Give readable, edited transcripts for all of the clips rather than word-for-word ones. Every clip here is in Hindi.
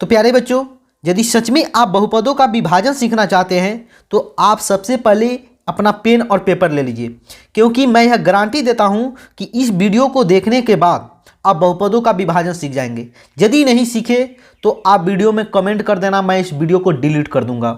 तो प्यारे बच्चों, यदि सच में आप बहुपदों का विभाजन सीखना चाहते हैं तो आप सबसे पहले अपना पेन और पेपर ले लीजिए, क्योंकि मैं यह गारंटी देता हूं कि इस वीडियो को देखने के बाद आप बहुपदों का विभाजन सीख जाएंगे। यदि नहीं सीखे तो आप वीडियो में कमेंट कर देना, मैं इस वीडियो को डिलीट कर दूंगा,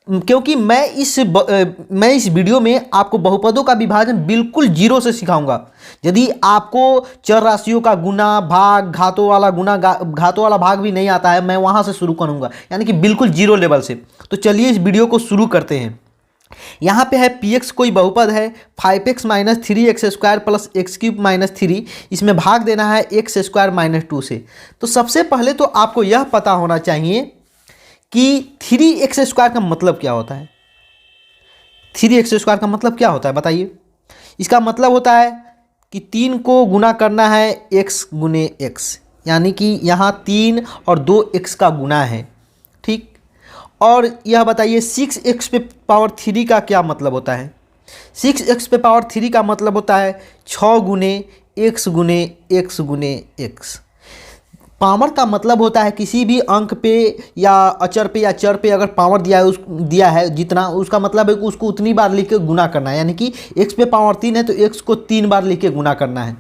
क्योंकि मैं इस वीडियो में आपको बहुपदों का विभाजन बिल्कुल जीरो से सिखाऊंगा। यदि आपको चर राशियों का गुना, भाग, घातों वाला गुना, घातों वाला भाग भी नहीं आता है, मैं वहां से शुरू करूंगा, यानी कि बिल्कुल जीरो लेवल से। तो चलिए इस वीडियो को शुरू करते हैं। यहाँ पे है px कोई बहुपद है 5x minus 3x square plus x cube minus 3, इसमें भाग देना है एक्स स्क्वायर माइनस 2 से। तो सबसे पहले तो आपको यह पता होना चाहिए कि 3x स्क्वायर का मतलब क्या होता है। 3x स्क्वायर का मतलब क्या होता है बताइए। इसका मतलब होता है कि 3 को गुना करना है x गुने x, यानी कि यहाँ 3 और 2x का गुना है, ठीक। और यह बताइए 6x पे पावर 3 का क्या मतलब होता है। 6x पे पावर 3 का मतलब होता है 6 गुने x गुने x गुने x। पावर का मतलब होता है किसी भी अंक पे या अचर पे या चर पे अगर पावर दिया है जितना, उसका मतलब है कि उसको उतनी बार लिख के गुना करना है। यानी कि x पे पावर 3 है तो x को 3 बार लिख के गुना करना है,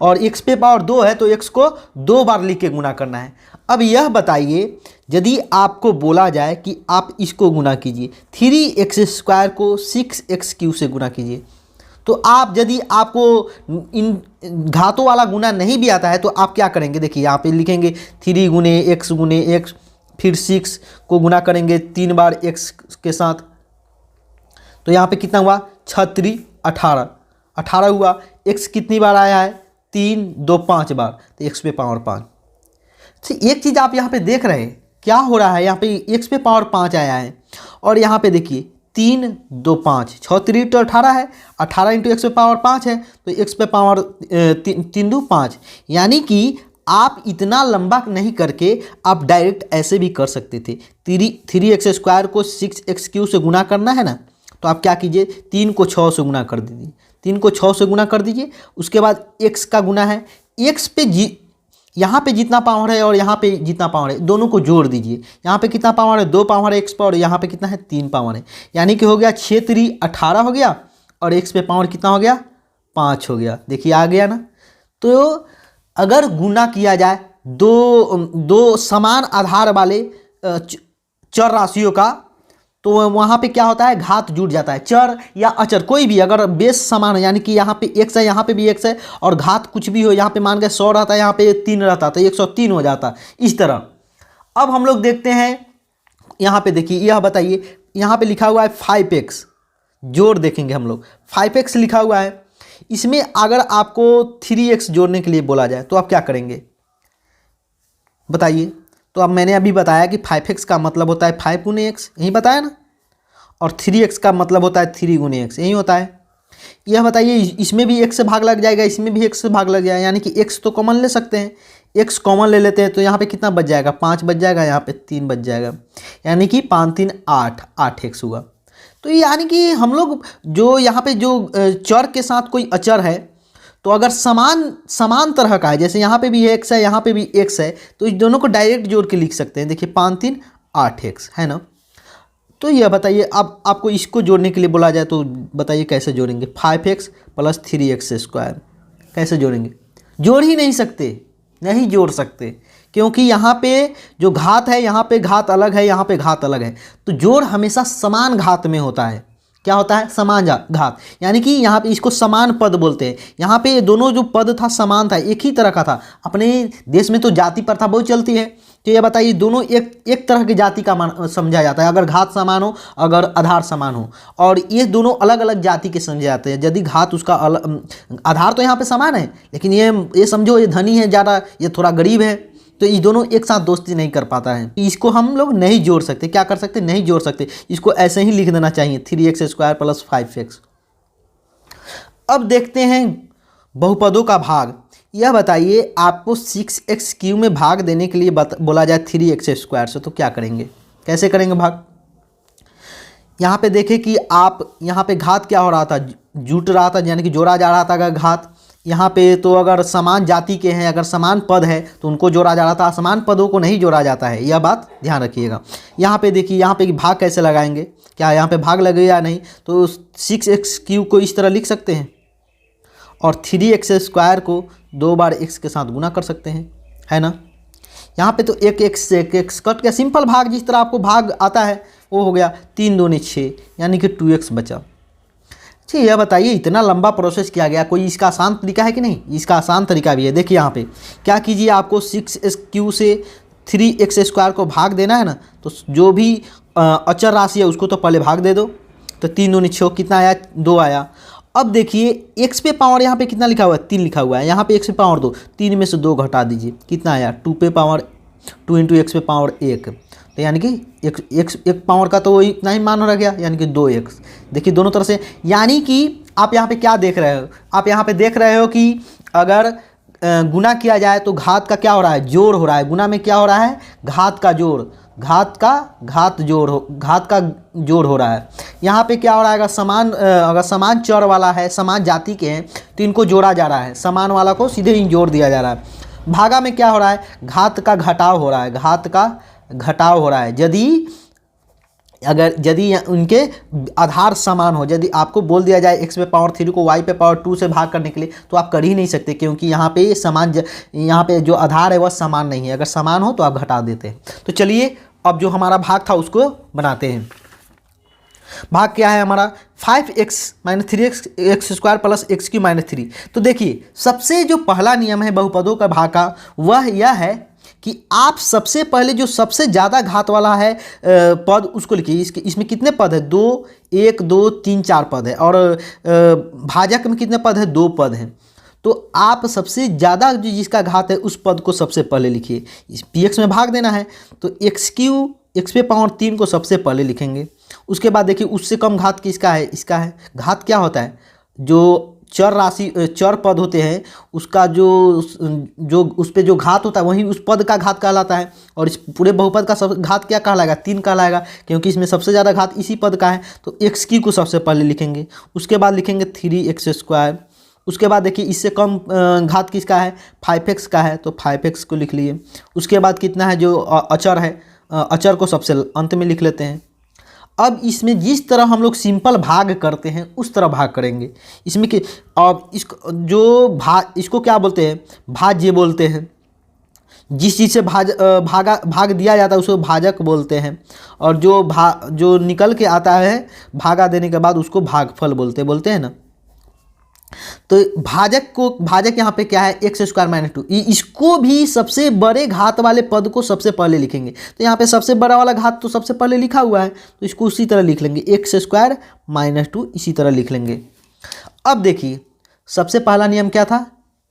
और x पे पावर 2 है तो x को 2 बार लिख के गुना करना है। अब यह बताइए, यदि आपको बोला जाए कि आप इसको गुना कीजिए, 3x स्क्वायर को 6x क्यूब से गुना कीजिए, तो आप, यदि आपको इन घातों वाला गुना नहीं भी आता है तो आप क्या करेंगे। देखिए यहाँ पे लिखेंगे 3 गुने x, फिर 6 को गुना करेंगे 3 बार x के साथ, तो यहाँ पे कितना हुआ 6 18 हुआ। x कितनी बार आया है 3 2 5 बार, तो x पे पावर 5। तो एक चीज़ आप यहाँ पे देख रहे हैं क्या हो रहा है, यहाँ पे x पे पावर 5 आया है, और यहाँ पे देखिए 3 2 5, 6 3 तो 18 है, 18 इंटू एक्स पे पावर 5 है, तो एक्स पे पावर 3 2 5। यानी कि आप इतना लंबा नहीं करके आप डायरेक्ट ऐसे भी कर सकते थे। 3x स्क्वायर को 6x क्यूब से गुना करना है ना, तो आप क्या कीजिए 3 को 6 से गुना कर दीजिए, 3 को 6 से गुना कर दीजिए। उसके बाद x का गुना है, x पे यहाँ पे जितना पावर है और यहाँ पे जितना पावर है दोनों को जोड़ दीजिए। यहाँ पे कितना पावर है 2 पावर है x पर, और यहाँ पे कितना है 3 पावर है, यानी कि हो गया 6 3 18 हो गया, और x पे पावर कितना हो गया 5 हो गया। देखिए आ गया ना। तो अगर गुना किया जाए दो समान आधार वाले चर राशियों का, तो वहाँ पे क्या होता है घात जुड़ जाता है। चर या अचर कोई भी अगर बेस समान है, यानी कि यहाँ पे x है यहाँ पे भी x है, और घात कुछ भी हो, यहाँ पे मान के 100 रहता है यहाँ पे 3 रहता तो 103 हो जाता, इस तरह। अब हम लोग देखते हैं यहाँ पे, देखिए यह बताइए यहाँ पे लिखा हुआ है 5x, जोड़ देखेंगे हम लोग 5x लिखा हुआ है। इसमें अगर आपको 3x जोड़ने के लिए बोला जाए तो आप क्या करेंगे बताइए। तो अब मैंने अभी बताया कि 5x का मतलब होता है 5 गुने x, यही बताया ना, और 3x का मतलब होता है 3 गुने x, यही होता है। यह बताइए इसमें भी x से भाग लग जाएगा, इसमें भी x से भाग लग जाएगा, यानी कि x तो कॉमन ले सकते हैं, x कॉमन ले लेते हैं, तो यहाँ पे कितना बच जाएगा 5 बच जाएगा, यहाँ पे 3 बच जाएगा, यानी कि 5 3 8x हुआ। तो यानी कि हम लोग जो यहाँ पे जो चर के साथ कोई अचर है, तो अगर समान तरह का है, जैसे यहाँ पे भी x है यहाँ पे भी x है, तो इस दोनों को डायरेक्ट जोड़ के लिख सकते हैं। देखिए 5 3 8x है ना। तो यह बताइए, अब आपको इसको जोड़ने के लिए बोला जाए तो बताइए कैसे जोड़ेंगे। 5x प्लस 3x स्क्वायर कैसे जोड़ेंगे। जोड़ ही नहीं सकते, नहीं जोड़ सकते, क्योंकि यहाँ पे जो घात है यहाँ पे घात अलग है, यहाँ पे घात अलग है। तो जोड़ हमेशा समान घात में होता है। क्या होता है समान घात, यानी कि यहाँ पे इसको समान पद बोलते हैं। यहाँ पे दोनों जो पद था समान था, एक ही तरह का था। अपने देश में तो जाति प्रथा बहुत चलती है, तो ये बताइए दोनों एक तरह की जाति का समझा जाता है, अगर घात समान हो, अगर आधार समान हो। और ये दोनों अलग अलग जाति के समझे जाते हैं। यदि घात उसका आधार तो यहाँ पे समान है, लेकिन ये समझो ये धनी है ज़्यादा, ये थोड़ा गरीब है, तो ये दोनों एक साथ दोस्ती नहीं कर पाता है। इसको हम लोग नहीं जोड़ सकते। क्या कर सकते नहीं जोड़ सकते, इसको ऐसे ही लिख देना चाहिए 3x स्क्वायर प्लस 5x। अब देखते हैं बहुपदों का भाग। यह बताइए आपको 6x क्यूब में भाग देने के लिए बोला जाए 3x स्क्वायर से, तो क्या करेंगे, कैसे करेंगे भाग। यहाँ पे देखें कि आप यहाँ पे घात क्या हो रहा था, जुट रहा था, यानी कि जोड़ा जा रहा था अगर घात, यहाँ पे तो अगर समान जाति के हैं, अगर समान पद है तो उनको जोड़ा जा रहा था, असमान पदों को नहीं जोड़ा जाता है, यह बात ध्यान रखिएगा। यहाँ पे देखिए, यहाँ पे भाग कैसे लगाएंगे, क्या यहाँ पे भाग लगे या नहीं, तो 6x³ को इस तरह लिख सकते हैं और 3x² को 2 बार x के साथ गुना कर सकते हैं, है ना। यहाँ पे तो एक x कट गया, सिंपल भाग जिस तरह आपको भाग आता है वो हो गया, 3 दूनी 6 यानी कि 2x बचा। अच्छा यह बताइए, इतना लंबा प्रोसेस किया गया, कोई इसका आसान तरीका है कि नहीं? इसका आसान तरीका भी है। देखिए यहाँ पे क्या कीजिए, आपको 6x³ से 3x² को भाग देना है ना, तो जो भी अचर राशि है उसको तो पहले भाग दे दो। तो 3 दूनी 6 कितना आया? 2 आया। अब देखिए x पे पावर यहाँ पे कितना लिखा हुआ है? 3 लिखा हुआ है। यहाँ पे x पे पावर 2, 3 में से 2 घटा दीजिए, कितना आया? 2 पे पावर 2 इंटू x पे पावर 1, तो यानी कि एक पावर का तो वही इतना ही मान रह गया, यानी कि 2x। देखिए दोनों तरफ से, यानी कि आप यहाँ पे क्या देख रहे हो? आप यहाँ पे देख रहे हो कि अगर गुना किया जाए तो घात का क्या हो रहा है? जोड़ हो रहा है। गुना में क्या हो रहा है? घात का जोड़, घात का जोड़ हो रहा है। यहाँ पे क्या हो रहा है? अगर समान चर वाला है, समान जाति के हैं, तो इनको जोड़ा जा रहा है, समान वाला को सीधे ही जोड़ दिया जा रहा है। भागा में क्या हो रहा है? घात का घटाव हो रहा है, घात का घटाव हो रहा है। यदि उनके आधार समान हो, यदि आपको बोल दिया जाए x पे पावर 3 को y पे पावर 2 से भाग करने के लिए, तो आप कर ही नहीं सकते, क्योंकि यहाँ पे यहाँ पे जो आधार है वह समान नहीं है। अगर समान हो तो आप घटा देते हैं। तो चलिए अब जो हमारा भाग था उसको बनाते हैं। भाग क्या है हमारा? 5x - 3x² plus x³ - 3। तो देखिए सबसे जो पहला नियम है बहुपदों का भाग का, वह यह है कि आप सबसे पहले जो सबसे ज़्यादा घात वाला है पद उसको लिखिए। इसमें कितने पद है? 2, 1, 2, 3, 4 पद है, और भाजक में कितने पद है? 2 पद हैं। तो आप सबसे ज़्यादा जो जिसका घात है उस पद को सबसे पहले लिखिए। इस px में भाग देना है तो x पे पावर 3 को सबसे पहले लिखेंगे। उसके बाद देखिए उससे कम घात किसका है? इसका है। घात क्या होता है? जो चर पद होते हैं उसका जो उस पर जो घात होता है वही उस पद का घात कहलाता है। और इस पूरे बहुपद का सब घात क्या कहलाएगा? 3 कहलाएगा, क्योंकि इसमें सबसे ज़्यादा घात इसी पद का है। तो x³ को सबसे पहले लिखेंगे, उसके बाद लिखेंगे 3x²। उसके बाद देखिए इससे कम घात किसका है? 5x का है, तो 5x को लिख लिए। उसके बाद कितना है जो अचर है, अचर को सबसे अंत में लिख लेते हैं। अब इसमें जिस तरह हम लोग सिंपल भाग करते हैं उस तरह भाग करेंगे। इसमें कि अब इसको क्या बोलते हैं? भाज्य बोलते हैं। जिस चीज़ से भाग दिया जाता है उसको भाजक बोलते हैं, और जो निकल के आता है भागा देने के बाद उसको भागफल बोलते हैं ना। तो भाजक यहाँ पे क्या है? x² - 2। इसको भी सबसे बड़े घात वाले पद को सबसे पहले लिखेंगे। तो यहाँ पे सबसे बड़ा वाला घात तो सबसे पहले लिखा हुआ है, तो इसको उसी तरह लिख लेंगे, x² - 2 इसी तरह लिख लेंगे। अब देखिए सबसे पहला नियम क्या था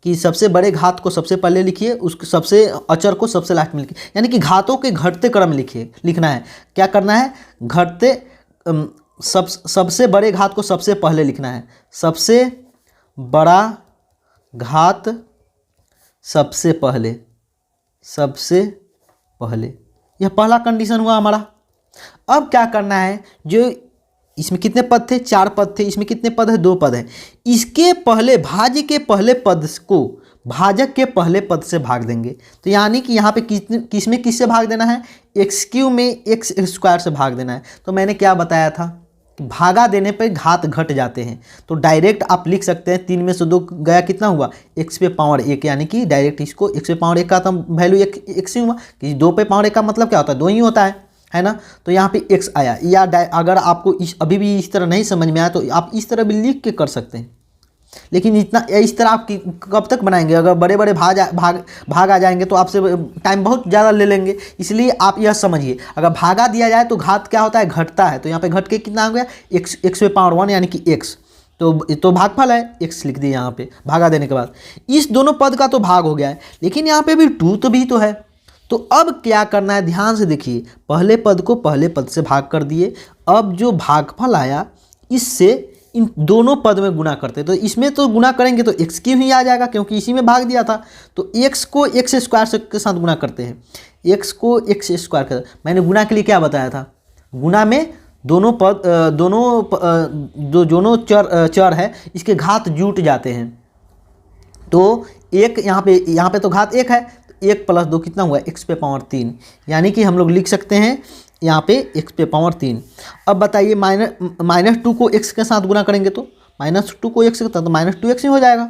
कि सबसे बड़े घात को सबसे पहले लिखिए, उसको सबसे अचर को सबसे लास्ट में लिखिए, यानी कि घातों के घटते क्रम में लिखना है। क्या करना है? सबसे बड़े घात को सबसे पहले लिखना है। सबसे बड़ा घात सबसे पहले, यह पहला कंडीशन हुआ हमारा। अब क्या करना है? जो इसमें कितने पद थे? 4 पद थे। इसमें कितने पद है? 2 पद है। इसके पहले भाज्य के पहले पद को भाजक के पहले पद से भाग देंगे। तो यानी कि यहाँ पे किससे भाग देना है? x³ में x² से भाग देना है। तो मैंने क्या बताया था कि भागा देने पर घात घट जाते हैं, तो डायरेक्ट आप लिख सकते हैं 3 में से 2 गया, कितना हुआ? x पे पावर 1, यानी कि डायरेक्ट इसको x पे पावर 1 का तो वैल्यू x ही हुआ, कि 2 पे पावर 1 का मतलब क्या होता है? 2 ही होता है ना। तो यहाँ पे x आया। या अगर आपको अभी भी इस तरह नहीं समझ में आया तो आप इस तरह भी लिख के कर सकते हैं, लेकिन इस तरह आप कब तक बनाएंगे? अगर बड़े बड़े भाग आ जाएंगे तो आपसे टाइम बहुत ज़्यादा ले लेंगे। इसलिए आप यह समझिए, अगर भागा दिया जाए तो घात क्या होता है? घटता है। तो यहाँ पे घट के कितना हो गया? x पे पावर 1 यानी कि x, तो भागफल है, x लिख दिए यहाँ पे भागा देने के बाद। इस दोनों पद का तो भाग हो गया है, लेकिन यहाँ पे भी 2 भी तो है। तो अब क्या करना है? ध्यान से देखिए, पहले पद को पहले पद से भाग कर दिए। अब जो भागफल आया इससे इन दोनों पद में गुना करते, तो इसमें तो गुना करेंगे तो x³ ही आ जाएगा, क्योंकि इसी में भाग दिया था। तो x को x² के साथ गुना करते हैं। x को x² के साथ मैंने गुना के लिए क्या बताया था? गुना में दोनों चर है इसके घात जुट जाते हैं। तो एक यहाँ पे तो घात एक है, तो 1 + 2 कितना हुआ, x पे पावर 3, यानी कि हम लोग लिख सकते हैं यहाँ पे x पे पावर 3। अब बताइए -2 को x के साथ गुना करेंगे तो -2 को x के साथ तो -2x ही हो जाएगा।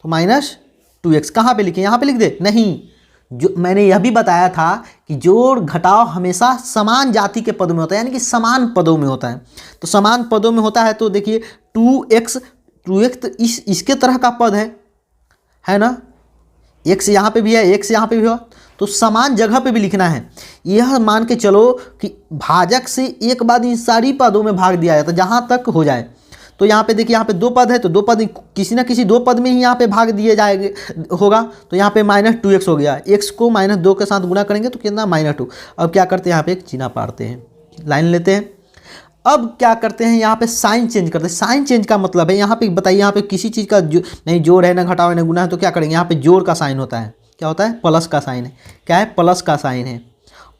तो -2x कहाँ पे लिखें, यहाँ पे लिख दे, नहीं, जो मैंने यह भी बताया था कि जोड़ घटाव हमेशा समान जाति के पदों में होता है, यानी कि समान पदों में होता है। तो समान पदों में होता है तो देखिए 2x तो इसके तरह का पद है ना, x यहाँ पे भी है, x यहाँ पे भी हो, तो समान जगह पे भी लिखना है। यह मान के चलो कि भाजक से एक बार इन सारी पदों में भाग दिया जाता है जहाँ तक हो जाए। तो यहाँ पे देखिए, यहाँ पे 2 पद है तो 2 पद किसी ना किसी 2 पद में ही यहाँ पे भाग दिए जाएंगे होगा। तो यहाँ पे -2x हो गया, x को -2 के साथ गुना करेंगे तो कितना -2। अब क्या करते हैं, यहाँ पे एक चिन्ह पाड़ते हैं, लाइन लेते हैं। अब क्या करते हैं, यहाँ पे साइन चेंज करते हैं। साइन चेंज का मतलब है, यहाँ पे बताइए, यहाँ पे किसी चीज़ का नहीं जोड़ है, ना घटाव है, ना गुना है, तो क्या करेंगे, यहाँ पे जोड़ का साइन होता है, क्या होता है, प्लस का साइन है, क्या है, प्लस का साइन है।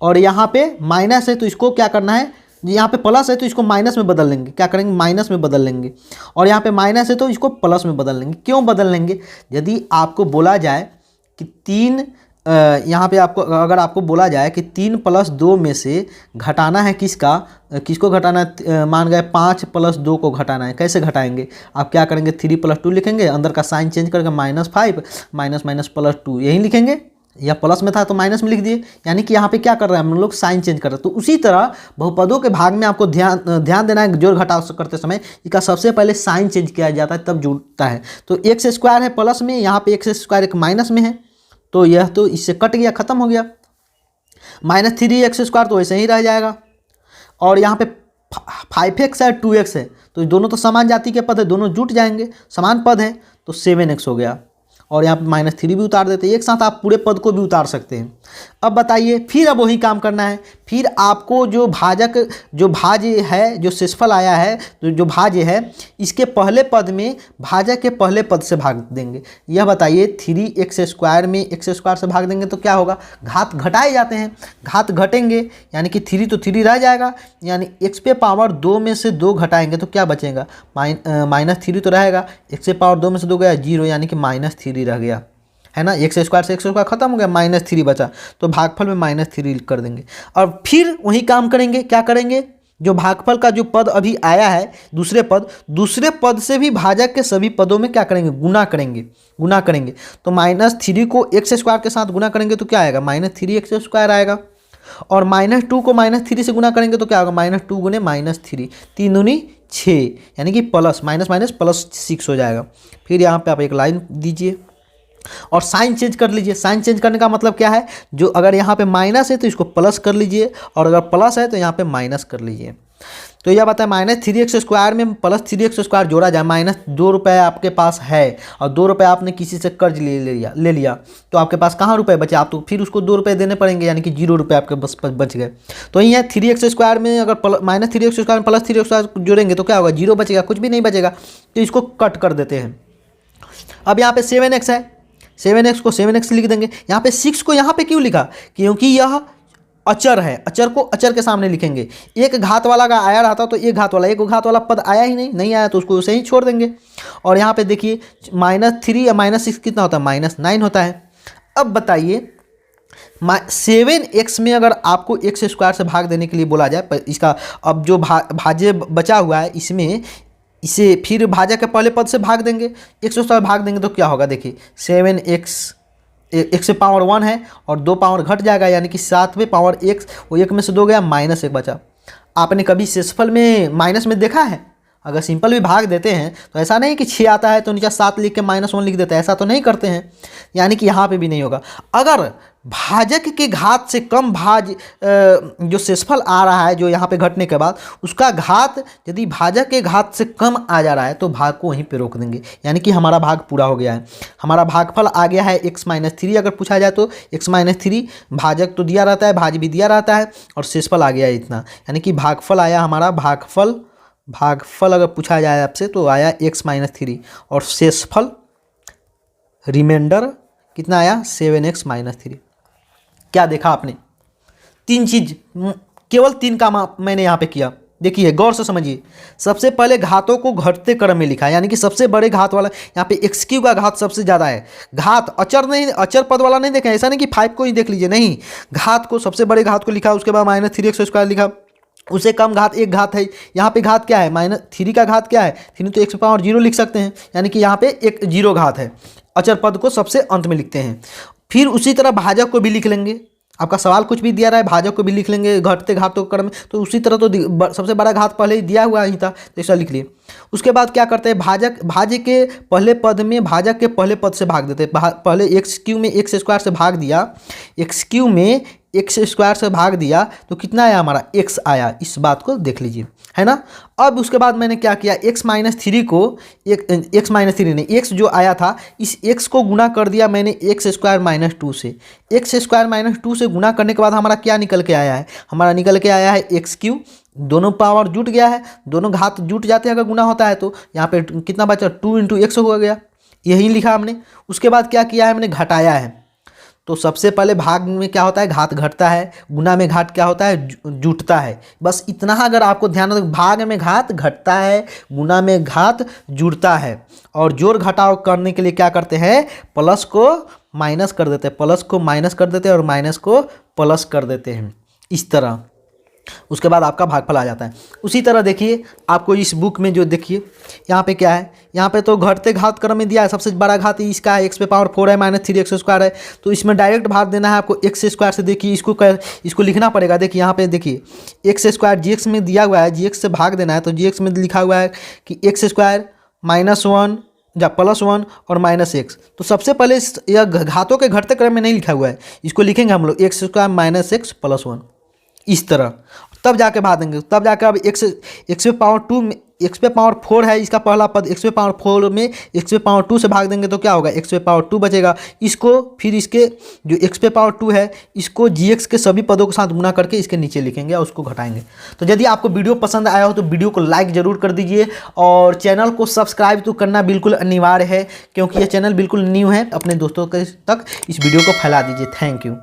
और यहाँ पे माइनस है तो इसको क्या करना है, यहाँ पे प्लस है तो इसको माइनस में बदल लेंगे, क्या करेंगे, माइनस में बदल लेंगे। और यहाँ पे माइनस है तो इसको प्लस में बदल लेंगे। क्यों बदल लेंगे, यदि आपको बोला जाए कि 3 यहाँ पे अगर आपको बोला जाए कि 3 + 2 में से घटाना है किसको घटाना है, मान गए 5 + 2 को घटाना है, कैसे घटाएंगे, आप क्या करेंगे, 3 + 2 लिखेंगे, अंदर का साइन चेंज करके -5 माइनस +2 यही लिखेंगे, या प्लस में था तो माइनस में लिख दिए, यानी कि यहाँ पे क्या कर रहे हैं हम लोग, साइन चेंज कर रहे हैं। तो उसी तरह बहुपदों के भाग में आपको ध्यान देना है, जोड़ घटाव करते समय इसका सबसे पहले साइन चेंज किया जाता है तब जुड़ता है। तो x² है प्लस में, यहाँ पे x² एक माइनस में है, तो यह तो इससे कट गया, खत्म हो गया। -3x² तो ऐसे ही रह जाएगा। और यहाँ पे 5x है 2x है, तो दोनों तो समान जाति के पद है, दोनों जुट जाएंगे, समान पद है, तो 7x हो गया। और यहाँ पे -3 भी उतार देते हैं, एक साथ आप पूरे पद को भी उतार सकते हैं। अब बताइए, फिर अब वही काम करना है, फिर आपको जो भाज्य है, जो शेषफल आया है, तो जो भाज्य है, इसके पहले पद में भाजक के पहले पद से भाग देंगे। यह बताइए 3x² में x² से भाग देंगे तो क्या होगा, घात घटाए जाते हैं, घात घटेंगे, यानी कि 3 तो 3 रह जाएगा, यानी x पे पावर 2 में से 2 घटाएंगे तो क्या बचेगा, -3 तो रहेगा, x पे पावर 2 में से 2 गया 0, यानी कि -3 रह गया, है ना, x² से x² खत्म हो गया, -3 बचा, तो भागफल में -3 कर देंगे। और फिर वही काम करेंगे, क्या करेंगे, जो भागफल का जो पद अभी आया है दूसरे पद से भी भाजक के सभी पदों में क्या करेंगे, गुना करेंगे। तो -3 को x² के साथ गुना करेंगे तो क्या आएगा, -3x² आएगा। और -2 को -3 से गुना करेंगे तो क्या होगा, -2 गुने -3, 3 दूनी 6, यानी कि प्लस माइनस प्लस 6 हो जाएगा। फिर यहाँ पे आप एक लाइन दीजिए और साइन चेंज कर लीजिए। साइन चेंज करने का मतलब क्या है, जो अगर यहाँ पे माइनस है तो इसको प्लस कर लीजिए, और अगर प्लस है तो यहाँ पे माइनस कर लीजिए। तो यह बात है, -3x² में +3x² जोड़ा जाए, -2 रुपये आपके पास है और 2 रुपये आपने किसी से कर्ज ले लिया, तो आपके पास कहाँ रुपये बचे, आप तो फिर उसको 2 रुपये देने पड़ेंगे, यानी कि 0 रुपये आपके बस बच गए। तो यहाँ 3x² में अगर -3x² में +3x² जोड़ेंगे तो क्या होगा, 0 बचेगा, कुछ भी नहीं बचेगा, तो इसको कट कर देते हैं। अब यहाँ पे 7x है, 7x को 7x लिख देंगे। यहाँ पे 6 को यहाँ पे क्यों लिखा, क्योंकि यह अचर है, अचर को अचर के सामने लिखेंगे। एक घात वाला का आया रहता तो एक घात वाला पद आया ही नहीं आया तो उसको उसे ही छोड़ देंगे। और यहाँ पे देखिए -3 या -6 कितना होता है, -9 होता है। अब बताइए 7x में अगर आपको x² से भाग देने के लिए बोला जाए, इसका अब जो भाज्य बचा हुआ है इसमें इसे फिर भाजक के पहले पद से भाग देंगे, x² भाग देंगे तो क्या होगा, देखिए 7x, x से पावर 1 है और 2 पावर घट जाएगा, यानी कि 7वें पावर x, वो 1 में से 2 गया, -1 बचा। आपने कभी शेषफल में माइनस में देखा है, अगर सिंपल भी भाग देते हैं तो ऐसा नहीं कि 6 आता है तो नीचे 7 लिख के -1 लिख देते हैं, ऐसा तो नहीं करते हैं, यानी कि यहाँ पे भी नहीं होगा। अगर भाजक के घात से कम जो शेषफल आ रहा है, जो यहाँ पे घटने के बाद उसका घात यदि भाजक के घात से कम आ जा रहा है तो भाग को वहीं पे रोक देंगे, यानी कि हमारा भाग पूरा हो गया है। हमारा भागफल आ गया है x-3, अगर पूछा जाए तो x-3, भाजक तो दिया रहता है, भाज्य भी दिया रहता है, और शेषफल आ गया है इतना, यानी कि भागफल आया हमारा, भागफल अगर पूछा जाए आपसे तो आया x-3, और शेषफल रिमाइंडर कितना आया, 7x-3। क्या देखा आपने, 3 चीज, केवल 3 काम मैंने यहाँ पे किया। देखिए गौर से समझिए, सबसे पहले घातों को घटते क्रम में लिखा है, यानी कि सबसे बड़े घात वाला यहाँ पे एक्स क्यू का घात सबसे ज़्यादा है। घात अचर नहीं, अचर पद वाला नहीं देखें, ऐसा नहीं कि 5 को ही देख लीजिए, नहीं, घात को सबसे बड़े घात को लिखा, उसके बाद -3x² लिखा, उससे कम घात एक घात है। यहाँ पे घात क्या है, -3 का घात क्या है, 3 तो x⁻0 लिख सकते हैं, यानी कि यहाँ पे एक 0 घात है। अचर पद को सबसे अंत में लिखते हैं। फिर उसी तरह भाजक को भी लिख लेंगे, आपका सवाल कुछ भी दिया रहा है भाजक को भी लिख लेंगे घटते घातों के क्रम में, तो उसी तरह तो सबसे बड़ा घात पहले ही दिया हुआ ही था, तो ऐसा लिख लिए। उसके बाद क्या करते हैं, भाज्य के पहले पद में भाजक के पहले पद से भाग देते हैं। पहले x³ में x² से भाग दिया, x³ में x² से भाग दिया तो कितना आया हमारा, x आया। इस बात को देख लीजिए, है ना। अब उसके बाद मैंने क्या किया, x-3 को x-3 नहीं, x जो आया था इस x को गुना कर दिया मैंने x² - 2 से। x² - 2 से गुना करने के बाद हमारा क्या निकल के आया है, हमारा निकल के आया है x³। दोनों पावर जुट गया है, दोनों घात जुट जाते हैं अगर गुना होता है तो। यहाँ पे कितना बचा, 2 × x हो गया, यही लिखा हमने। उसके बाद क्या किया है, हमने घटाया है। तो सबसे पहले भाग में क्या होता है, घात घटता है, गुना में घात क्या होता है, जुटता है। बस इतना अगर आपको ध्यान रखो, भाग में घात घटता है, गुना में घात जुड़ता है। और जोड़ घटाव करने के लिए क्या करते हैं, प्लस को माइनस कर देते हैं, प्लस को माइनस कर देते हैं और माइनस को प्लस कर देते हैं, इस तरह। उसके बाद आपका भागफल आ जाता है। उसी तरह देखिए आपको इस बुक में जो देखिए यहाँ पे क्या है, यहाँ पे तो घटते घात क्रम में दिया है, सबसे बड़ा घात इसका है x⁴ है, -3x² है, तो इसमें डायरेक्ट भाग देना है आपको x² से। देखिए इसको लिखना पड़ेगा। देखिए यहाँ पे देखिए x² gx में दिया हुआ है, gx से भाग देना है, तो gx में लिखा हुआ है कि x² -1 या +1 और -x। तो सबसे पहले यह घातों के घटते क्रम में नहीं लिखा हुआ है, इसको लिखेंगे हम लोग x² - x +1, इस तरह। तब जाके भाग देंगे, तब जाके अब x⁴ में x⁴ है इसका पहला पद, x⁴ में x⁴ से भाग देंगे तो क्या होगा, x⁴ बचेगा। इसको फिर इसके जो x⁴ है इसको gx के सभी पदों के साथ गुना करके इसके नीचे लिखेंगे और उसको घटाएंगे। तो यदि आपको वीडियो पसंद आया हो तो वीडियो को लाइक ज़रूर कर दीजिए और चैनल को सब्सक्राइब तो करना बिल्कुल अनिवार्य है, क्योंकि यह चैनल बिल्कुल न्यू है। अपने दोस्तों के तक इस वीडियो को फैला दीजिए। Thank you.